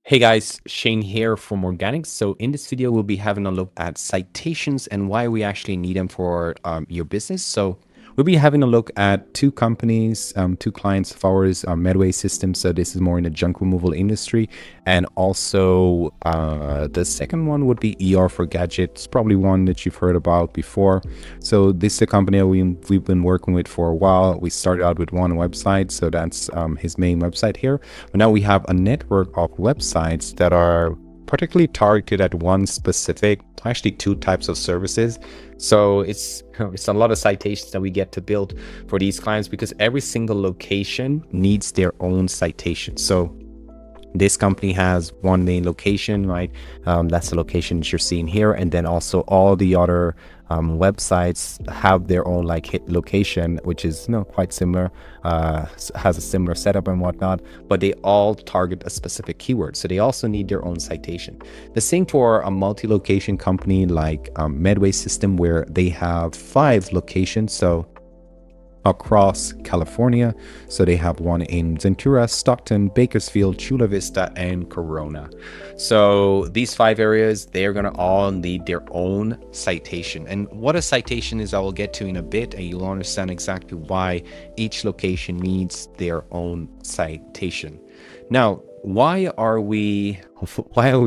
Hey guys, Shane here from Organix. So in this video, we'll be having a look at citations and why we actually need them for your business. So we'll be having a look at two companies, two clients of ours, Medway Systems. So this is more in the junk removal industry. And also the second one would be ER for Gadgets, probably one that you've heard about before. So this is a company that we've been working with for a while. We started out with one website. So that's his main website here. But now we have a network of websites that are particularly targeted at one specific, actually two types of services. So it's a lot of citations that we get to build for these clients because every single location needs their own citation. So this company has one main location, right? That's the location that you're seeing here. And then also all the other websites have their own hit location, which is quite similar, has a similar setup and whatnot, but they all target a specific keyword. So they also need their own citation. The same for a multi-location company like Medway System, where they have 5 locations. So across California. So they have one in Ventura, Stockton, Bakersfield, Chula Vista, and Corona. So these 5 areas, they're going to all need their own citation. And what a citation is, I will get to in a bit, and you'll understand exactly why each location needs their own citation. Now, why are we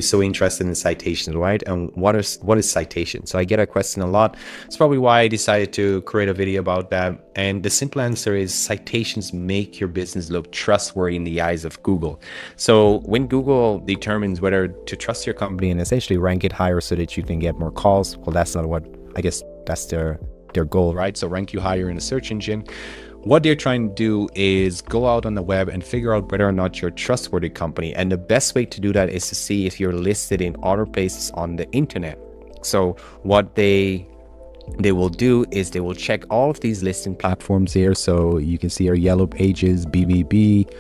so interested in citations, right? And what is citation? So I get a question a lot. It's probably why I decided to create a video about that. And the simple answer is citations make your business look trustworthy in the eyes of Google. So when Google determines whether to trust your company and essentially rank it higher so that you can get more calls, well, that's not what, I guess that's their goal, right? So rank you higher in the search engine. What they're trying to do is go out on the web and figure out whether or not you're a trustworthy company. And the best way to do that is to see if you're listed in other places on the internet. So what they will do is they will check all of these listing platforms here. So you can see our Yellow Pages, BBB,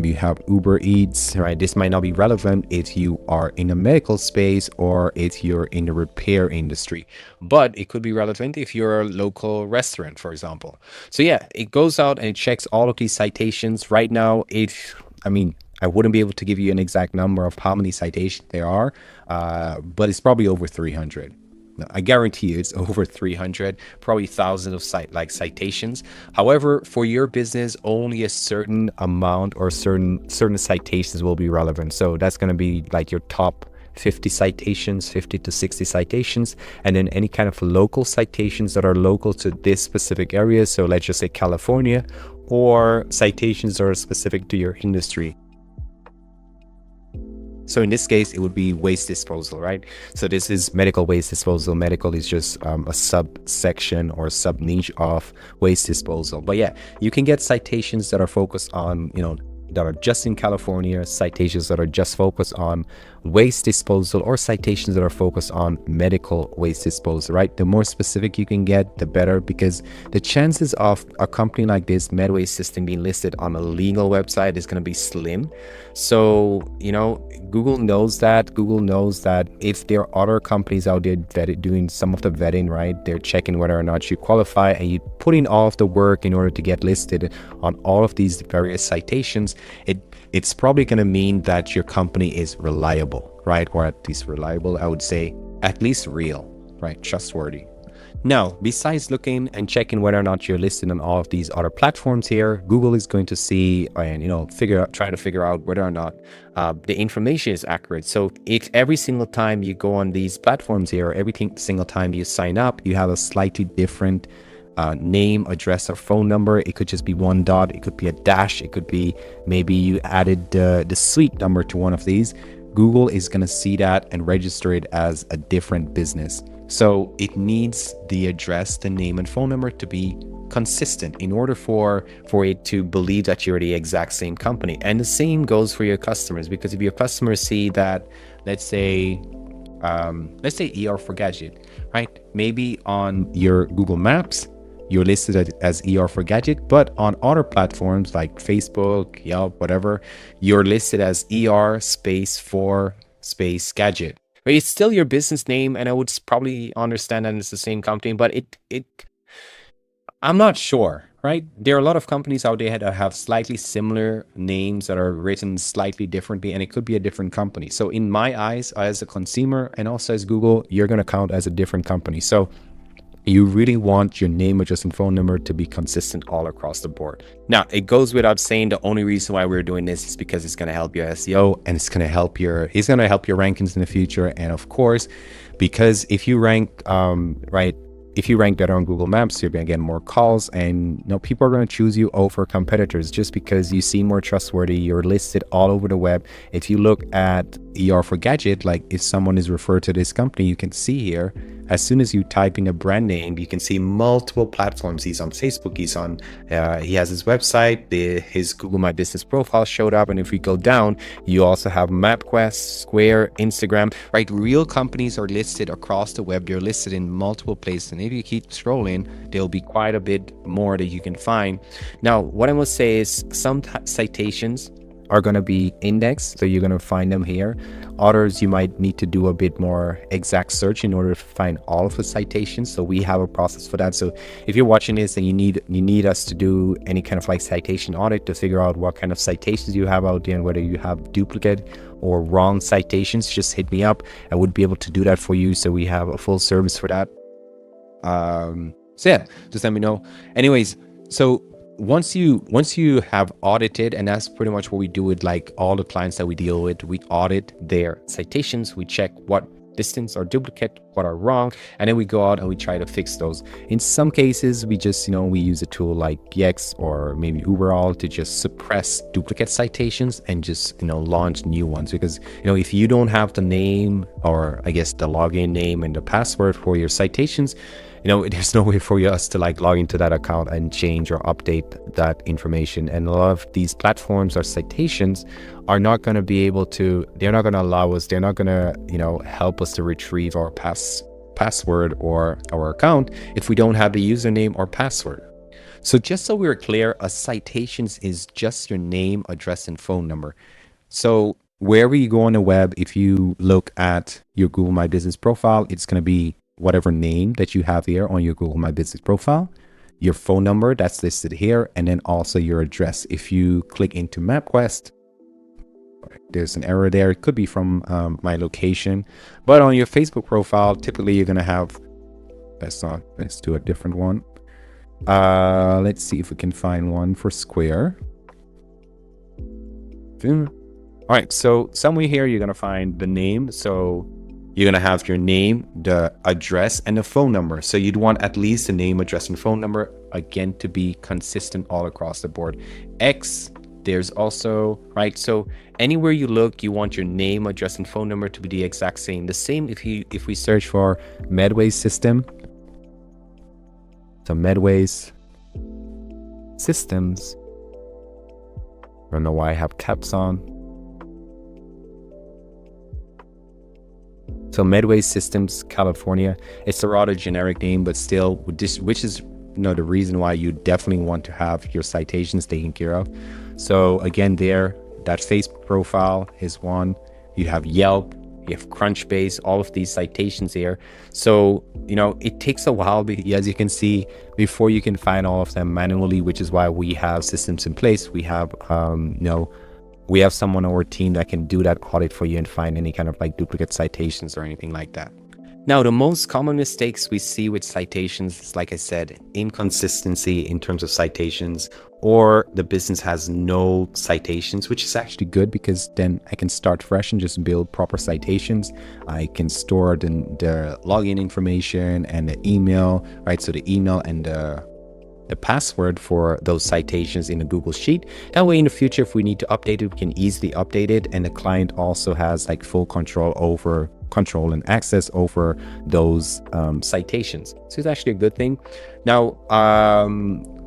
you have Uber Eats, right? This might not be relevant if you are in a medical space or if you're in the repair industry, but it could be relevant if you're a local restaurant, for example. So yeah, it goes out and it checks all of these citations. Right now, I wouldn't be able to give you an exact number of how many citations there are, but it's probably over 300. I guarantee you it's over 300, probably thousands of citations. However, for your business, only a certain amount or certain citations will be relevant. So that's going to be like your top 50 citations, 50 to 60 citations, and then any kind of local citations that are local to this specific area. So let's just say California, or citations that are specific to your industry. So in this case, it would be waste disposal, right? So this is medical waste disposal. Medical is just a subsection or sub niche of waste disposal. But yeah, you can get citations that are focused on, that are just in California, citations that are just focused on waste disposal, or citations that are focused on medical waste disposal, right? The more specific you can get, the better, because the chances of a company like this, Medway System, being listed on a legal website is going to be slim. So, Google knows that. Google knows that if there are other companies out there doing some of the vetting, right? They're checking whether or not you qualify, and you put in all of the work in order to get listed on all of these various citations. It's probably going to mean that your company is reliable, right? Or at least reliable, I would say, at least real, right? Trustworthy. Now, besides looking and checking whether or not you're listed on all of these other platforms here, Google is going to see and try to figure out whether or not the information is accurate. So if every single time you go on these platforms here, single time you sign up, you have a slightly different name, address, or phone number. It could just be one dot, it could be a dash, it could be maybe you added the suite number to one of these. Google is going to see that and register it as a different business. So it needs the address, the name, and phone number to be consistent in order for it to believe that you're the exact same company. And the same goes for your customers, because if your customers see that, let's say ER for Gadget, right? Maybe on your Google Maps, you're listed as ER for Gadget, but on other platforms like Facebook, Yelp, whatever, you're listed as ER space for space Gadget. But it's still your business name, and I would probably understand that it's the same company, but I'm not sure. right? There are a lot of companies out there that have slightly similar names that are written slightly differently, and it could be a different company. So in my eyes, as a consumer and also as Google, you're going to count as a different company. So you really want your name, address, and phone number to be consistent all across the board. Now, it goes without saying, the only reason why we're doing this is because it's going to help your SEO, and it's going to help your rankings in the future. And of course, because if you rank if you rank better on Google Maps, you're going to get more calls, and people are going to choose you over competitors just because you seem more trustworthy. You're listed all over the web. If you look at for Gadget, like if someone is referred to this company, you can see here, as soon as you type in a brand name, you can see multiple platforms. He's on Facebook, he has his website, his Google My Business profile showed up. And if we go down, you also have MapQuest, Square, Instagram, right? Real companies are listed across the web. They're listed in multiple places. And if you keep scrolling, there'll be quite a bit more that you can find. Now, what I must say is some citations are going to be indexed, so you're going to find them here. Others, you might need to do a bit more exact search in order to find all of the citations. So we have a process for that. So if you're watching this and you need us to do any kind of like citation audit to figure out what kind of citations you have out there and whether you have duplicate or wrong citations, just hit me up. I would be able to do that for you. So we have a full service for that. So yeah, just let me know. Anyways, so once you have audited, and that's pretty much what we do with like all the clients that we deal with, we audit their citations, we check what listings are duplicate, what are wrong, and then we go out and we try to fix those. In some cases, we just we use a tool like Yext or maybe Uberall to just suppress duplicate citations and just launch new ones, because if you don't have the name, or I guess the login name and the password for your citations, there's no way for us to like log into that account and change or update that information. And a lot of these platforms or citations are not going to be able to, they're not going to allow us, they're not going to, help us to retrieve our password or our account if we don't have the username or password. So just so we're clear, a citations is just your name, address, and phone number. So wherever you go on the web, if you look at your Google My Business profile, it's going to be whatever name that you have here on your Google My Business profile, your phone number that's listed here, and then also your address. If you click into MapQuest, there's an error there. It could be from my location, but on your Facebook profile, typically you're going to have, let's do a different one. Let's see if we can find one for Square. All right, so somewhere here you're going to find the name. So you're going to have your name, the address, and the phone number. So you'd want at least the name, address, and phone number, again, to be consistent all across the board. X, there's also, right? So anywhere you look, you want your name, address, and phone number to be the exact same. The same if we search for Medway's system. So Medway's systems. I don't know why I have caps on. So Medway Systems, California. It's a rather generic name, but still, which is the reason why you definitely want to have your citations taken care of. So again, that Facebook profile is one. You have Yelp, you have Crunchbase, all of these citations here. So it takes a while, as you can see, before you can find all of them manually, which is why we have systems in place. We have we have someone on our team that can do that audit for you and find any kind of like duplicate citations or anything like that. Now, the most common mistakes we see with citations is, like I said, inconsistency in terms of citations, or the business has no citations, which is actually good because then I can start fresh and just build proper citations. I can store the login information and the email, right? So the email and the password for those citations in a Google Sheet. That way in the future, if we need to update it, we can easily update it. And the client also has like full control and access over those citations. So it's actually a good thing. Now,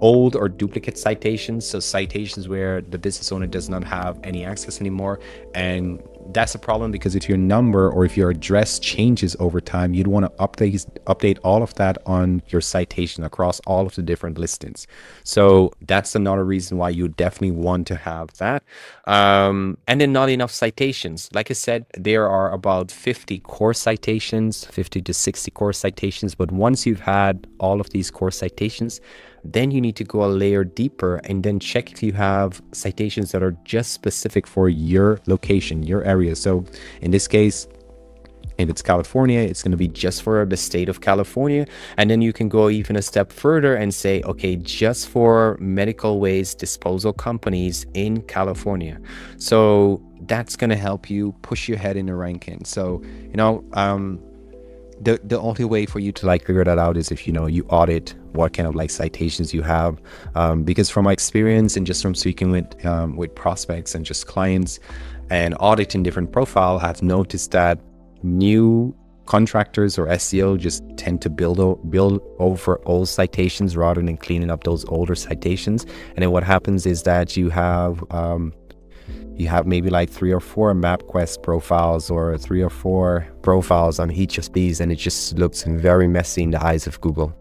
old or duplicate citations, so citations where the business owner does not have any access anymore, and that's a problem because if your number or if your address changes over time, you'd want to update all of that on your citation across all of the different listings. So that's another reason why you definitely want to have that. And then not enough citations. Like I said, there are about 50 core citations, 50 to 60 core citations. But once you've had all of these core citations, Then you need to go a layer deeper and then check if you have citations that are just specific for your location, your area. So in this case, if it's California, it's going to be just for the state of California. And then you can go even a step further and say, okay, just for medical waste disposal companies in California. So that's going to help you push your head in the ranking. So, the only way for you to like figure that out is if you audit what kind of like citations you have, because from my experience and just from speaking with prospects and just clients and auditing different profile, I've noticed that new contractors or SEO just tend to build over old citations rather than cleaning up those older citations. And then what happens is that you have maybe like 3 or 4 MapQuest profiles or 3 or 4 profiles on each of these, and it just looks very messy in the eyes of Google.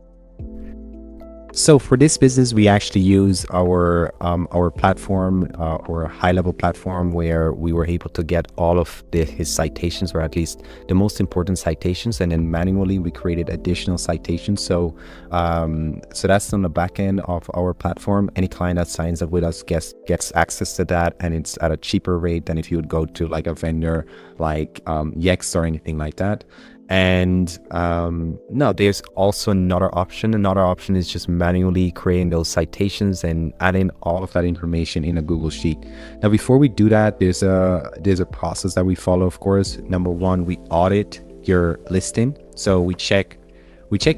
So for this business, we actually use our platform or high-level platform where we were able to get all of his citations, or at least the most important citations, and then manually we created additional citations. So that's on the back end of our platform. Any client that signs up with us gets access to that, and it's at a cheaper rate than if you would go to like a vendor like Yext or anything like that. And no, there's also another option. Another option is just manually creating those citations and adding all of that information in a Google Sheet. Now, before we do that, there's a process that we follow, of course. Number one, we audit your listing. So we check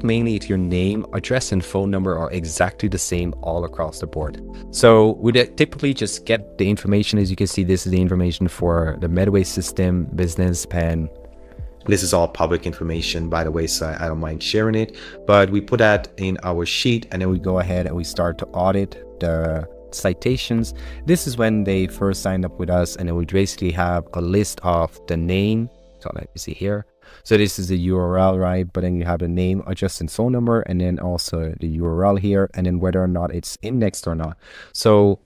mainly if your name, address, and phone number are exactly the same all across the board. So we typically just get the information. As you can see, this is the information for the Medway system, business, pen. This is all public information, by the way, so I don't mind sharing it. But we put that in our sheet, and then we go ahead and we start to audit the citations. This is when they first signed up with us, and then we basically have a list of the name. So let me see here. So this is the URL, right? But then you have the name, address, and phone number, and then also the URL here, and then whether or not it's indexed or not. So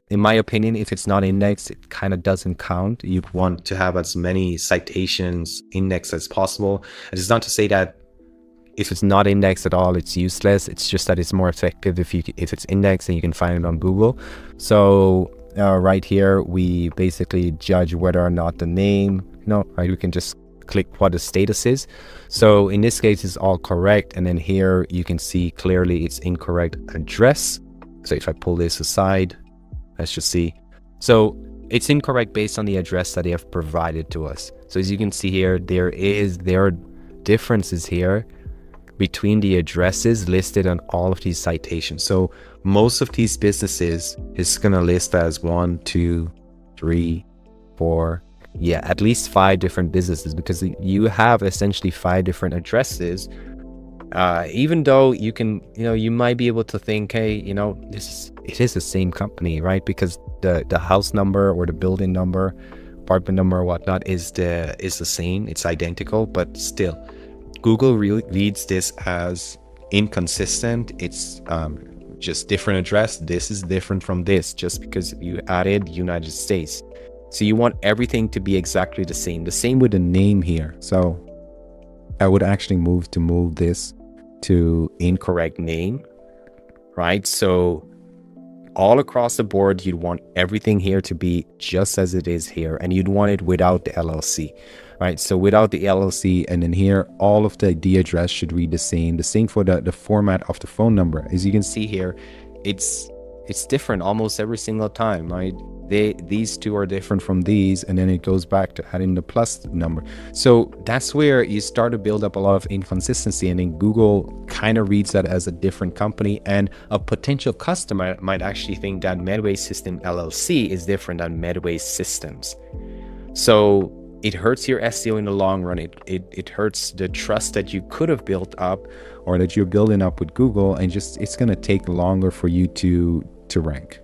in my opinion, if it's not indexed, it kind of doesn't count. You'd want to have as many citations indexed as possible. And it's not to say that if it's not indexed at all, it's useless. It's just that it's more effective if it's indexed and you can find it on Google. So right here, we basically judge whether or not the name, right? We can just click what the status is. So in this case, it's all correct. And then here you can see clearly it's incorrect address. So if I pull this aside, let's just see. So it's incorrect based on the address that they have provided to us. So as you can see here, there are differences here between the addresses listed on all of these citations. So most of these businesses is going to list as 1, 2, 3, 4, at least 5 different businesses, because you have essentially 5 different addresses. Even though you might be able to think, hey, it is the same company, right? Because the house number or the building number, apartment number or whatnot is the same, it's identical, but still Google really reads this as inconsistent. It's just different address. This is different from this just because you added United States. So you want everything to be exactly the same with the name here. So I would actually move this to incorrect name, right? So all across the board, you'd want everything here to be just as it is here, and you'd want it without the LLC, right? So without the LLC, and then here, all of the address should read the same for the format of the phone number. As you can see here, it's different almost every single time, right? These two are different from these, and then it goes back to adding the plus number. So that's where you start to build up a lot of inconsistency, and then Google kind of reads that as a different company, and a potential customer might actually think that Medway System LLC is different than Medway Systems. So it hurts your SEO in the long run. It hurts the trust that you could have built up or that you're building up with Google, and just it's going to take longer for you to rank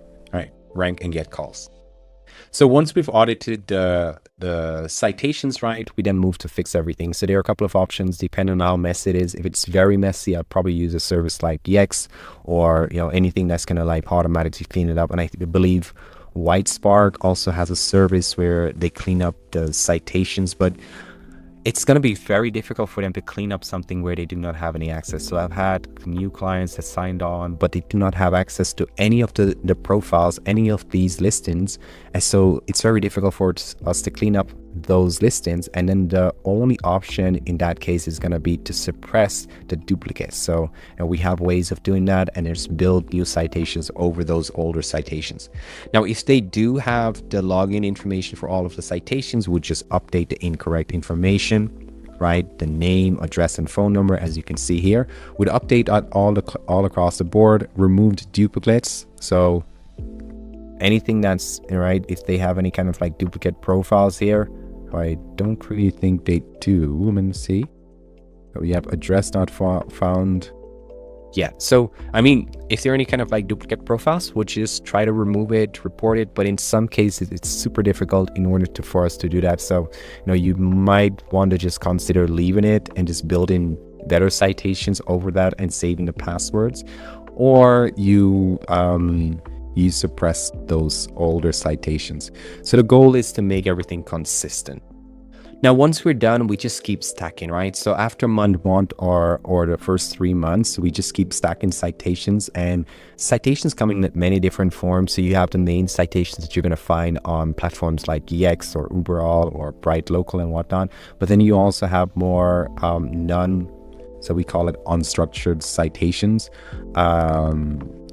and get calls. So once we've audited the citations, right, we then move to fix everything. So there are a couple of options depending on how messy it is. If it's very messy, I'd probably use a service like Yext or anything that's going to like automatically clean it up. And I believe White Spark also has a service where they clean up the citations. But it's going to be very difficult for them to clean up something where they do not have any access. So I've had new clients that signed on, but they do not have access to any of the profiles, any of these listings. And so it's very difficult for us to clean up those listings. And then the only option in that case is going to be to suppress the duplicates. So and we have ways of doing that, and just build new citations over those older citations. Now, if they do have the login information for all of the citations, we'll just update the incorrect information, right? The name, address, and phone number, as you can see here. We'd update all across the board, removed duplicates. So anything that's right, if they have any kind of like duplicate profiles here, I don't really think they do. Let me see. We have address not found. Yeah, so I mean, if there are any kind of like duplicate profiles, we'll just try to remove it, report it. But in some cases, it's super difficult in order for us to do that. So, you might want to just consider leaving it and just building better citations over that and saving the passwords, or you suppress those older citations. So the goal is to make everything consistent. Now, once we're done, we just keep stacking, right? So after month 1 or the first 3 months, we just keep stacking citations, and citations come in many different forms. So you have the main citations that you're going to find on platforms like EX or Uberall or Bright Local and whatnot. But then you also have more so we call it unstructured citations.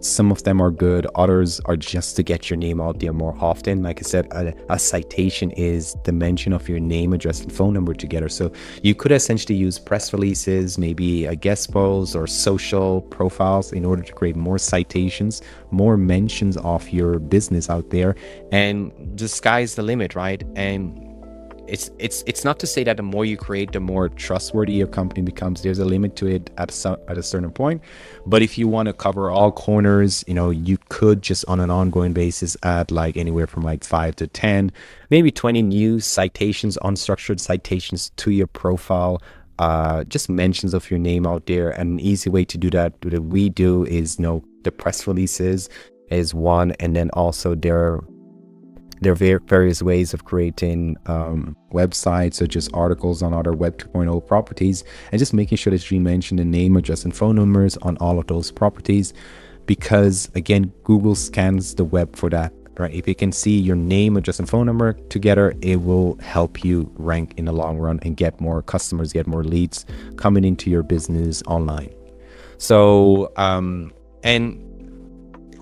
Some of them are good, others are just to get your name out there more often. Like I said, a citation is the mention of your name, address, and phone number together. So you could essentially use press releases, maybe a guest post or social profiles in order to create more citations, more mentions of your business out there, and the sky's the limit, right? And it's not to say that the more you create, the more trustworthy your company becomes. There's a limit to it at a certain point. But if you want to cover all corners, you could just on an ongoing basis add like anywhere from like 5 to 10, maybe 20 new citations, unstructured citations to your profile. Just mentions of your name out there. And an easy way to do that we do is the press releases is one, and then also there are various ways of creating websites, such as articles on other Web 2.0 properties, and just making sure that you mention the name, address, and phone numbers on all of those properties, because again, Google scans the web for that, right? If it can see your name, address, and phone number together, it will help you rank in the long run and get more customers, get more leads coming into your business online. So, and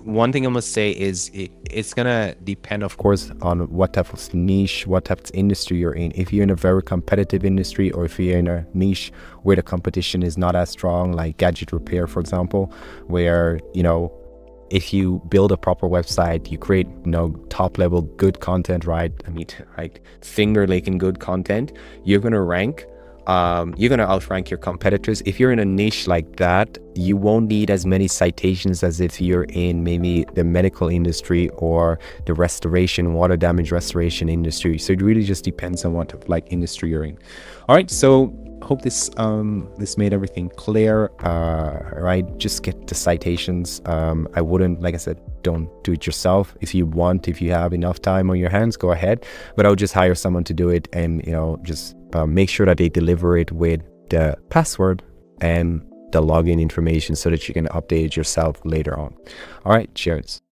one thing I must say is it's gonna depend, of course, on what type of niche, what type of industry you're in. If you're in a very competitive industry, or if you're in a niche where the competition is not as strong, like gadget repair, for example, where if you build a proper website, you create top level good content, right? I mean, like finger licking good content, you're gonna rank. You're going to outrank your competitors. If you're in a niche like that, you won't need as many citations as if you're in maybe the medical industry or the water damage restoration industry. So it really just depends on what like industry you're in. All right, so hope this made everything clear. Right, just get the citations. I wouldn't, like I said, don't do it yourself. If you have enough time on your hands, go ahead, but I would just hire someone to do it, and just make sure that they deliver it with the password and the login information so that you can update it yourself later on. All right, cheers.